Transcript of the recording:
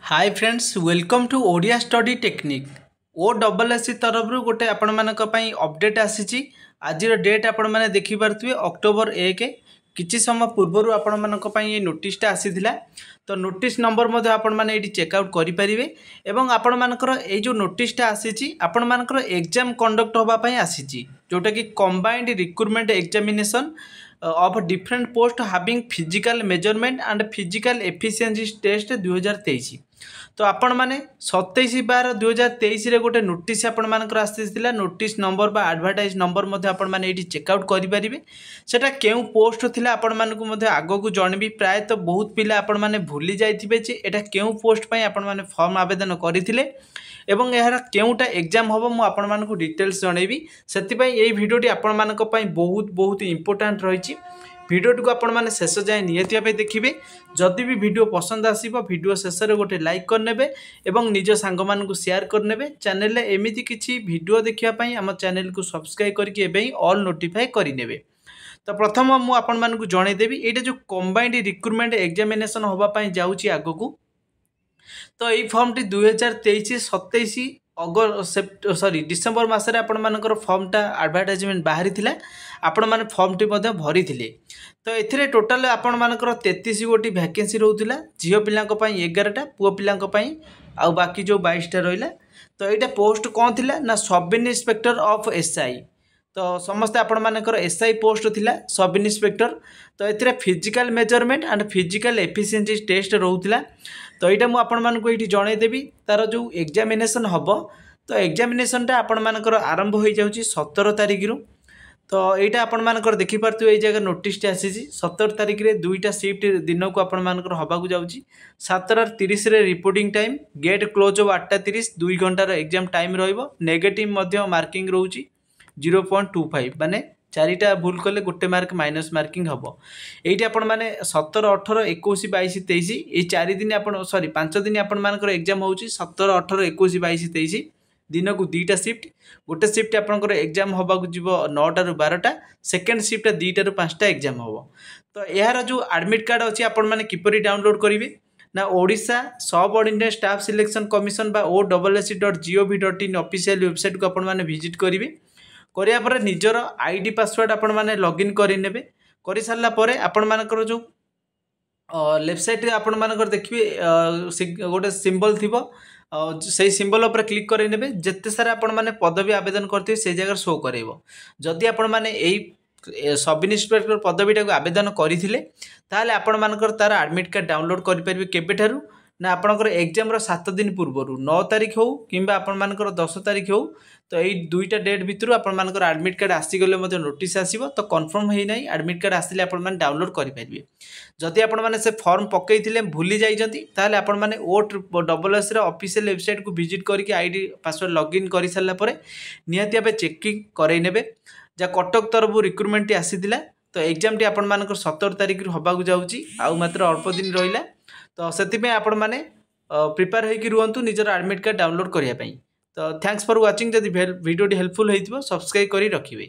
Hi friends welcome to Odia study technique O double S तरफ गोटे आपण मानक अपडेट आसी आज डेट आपण मैंने देखिपे अक्टोबर 1 किछि समय पूर्वर आपण मानक ये नोटिसटा आसीथिला। तो नोटिस नंबर आपण माने एटी चेकआउट करें एवं आपण मानकर ये जो नोटिसटा आसी आपण मानकर एग्जाम कंडक्ट होगा आसी जोटा कि combined recruitment examination of different post having physical measurement and physical efficiency test 2023। तो आपण मैंने 27/12/2023 रे गोटे नोटिस आपण मानकर आसीथिला। नोटिस नंबर बा एडवर्टाइज नंबर आपण माने एटी चेकआउट करें सेटा केउ पोस्ट थिला आपण मानकु मध्ये आगो को जनबी प्राय तो बहुत पिला आपण माने भूली जाइथिबे जे एटा केउ पोस्ट पई आपण माने फॉर्म आवेदन करिथिले एवं यार केउटा एग्जाम हम मु आपण मानकु डिटेल्स जनैबी। सेति पई एई भिडियोटी आपण मानक पई बहुत बहुत इंपोर्टेंट रहिछि। भिडियोटी को आपण माने शेष जाए नियति भाई देखिए। जदि भी वीडियो पसंद आसीबो वीडियो शेष में गोटे लाइक करने एवं निज सांग मानकु शेयर करने। चैनल एमिति किछि वीडियो देखिया पई हम चैनल को सब्सक्राइब करके एबे ऑल नोटिफाई करिनेबे। तो प्रथम मु आपण मानकु जणै देबी एटा जो कंबाइंड रिक्रुटमेंट एग्जामिनेशन होबा पई जाउची आगकू। तो यही फॉर्म टी 2023-27 डिसेम्बर मसरे आपण मानकर फॉर्मटा एडवर्टाइजमेंट बाहरी थिला। आपण माने फॉर्म टी मध्ये भरी थिले। तो एथिरे टोटल आपण मानकर 33 गोटी वैकेंसी रहउतिला। झियो पिलांको पई 11टा पुओ पिलांको पई आ बाकी जो 22टा रहिला। तो एटा पोस्ट कोन थिला ना सब इंस्पेक्टर ऑफ एसआई। तो समस्त आपण मानकर एसआई पोस्ट थिला सब इंस्पेक्टर। तो एथिरे physical measurement and physical efficiency test रहउतिला। तो यहाँ मुझे आपण मानक ये जनईदेवी तार जो एग्जामिनेशन हम। तो एग्जामिनेशनटा आपण मानकर आरंभ हो जाऊँगी 17 तारिख रु। तो यहाँ आपण मानकर देखिपे ये जगह नोटिसटे आसी 17 तारिख रे 2टा शिफ्ट दिन को आपण मानकर हवाक जाऊँगी। 7:30 रिपोर्टिंग टाइम गेट क्लोज हो 8:30 2 घंटार एग्जाम टाइम नेगेटिव मार्किंग रोचे 0.25 माने 4टा भूल कले गोटे मार्क माइनस मार्किंग हम। ये आपण मैंने 17, 18, 21, 22, 23 ये 4 दिन आप सॉरी 5 दिन आपण मानकर एग्जाम हो 17, 18, 21, 22, 23 दिन को 2टा शिफ्ट। गोटे शिफ्ट आपंकर एग्जाम होगा जीव 9टा ରୁ 12टा सेकेंड शिफ्ट 2टा ରୁ 5टा एग्जाम हम। तो यार जो एडमिट कार्ड अच्छी आपण मैंने किपरि डाउनलोड करेंगे ना ओडिशा सब ऑर्डिनेट स्टाफ सिलेक्शन कमिशन बा OSSC.gov.in ऑफिशियल वेबसाइट को आपण मैंने विजिट करेंगे। करिया पर निजर आईडी पासवर्ड आपण माने लॉगिन करिनेबे। करि सारला परे आपण मानकर जो लेफ्ट साइड आपण मानकर देखिए गोटे सिंबल थिबो से सिंबल ऊपर क्लिक करिनेबे। जेते सारा आपण माने पदवी आवेदन करथिबे से जगह शो करेबो। जदि आपण माने एई सब इंस्पेक्टर पदवीटा को आवेदन करिथिले ताले आपण मानकर तार एडमिट कार्ड डाउनलोड करि परिबे केबेठारु ना आपणकर एग्जाम 7 दिन पूर्वर 9 तारिख हो कि आपण मानकर 10 तारिख हो। तो यही 2टा डेट भितर आपण मानकर एडमिट कार्ड आसीगले मते नोटिस आसीबो। तो कन्फर्म होई नाही एडमिट कार्ड आसिले आपण माने डाउनलोड करि परिबे। जदि आपण माने से फॉर्म पकईथिले भूली जाइजंती ताले आपण माने OSS रे ऑफिशियल वेबसाइट को विजिट करके आईडी पासवर्ड लॉगिन करि सारला परे नियति आबे चेकिंग करई नेबे। जा कटक तरफ रिक्रुटमेंट टी आसीथिला। तो एग्जाम टी आपण मानकर 17 तारिख रु हबाकू जाउची आ मात्र अल्प दिन रहिला। तो से आपण मैंने प्रिपेयर होकर रुहतु निजर एडमिट कार्ड डाउनलोड करने। तो थैंक्स फॉर वाचिंग। जदि वीडियो हेल्पफुल होइथिबो सब्सक्राइब करी रखिबे।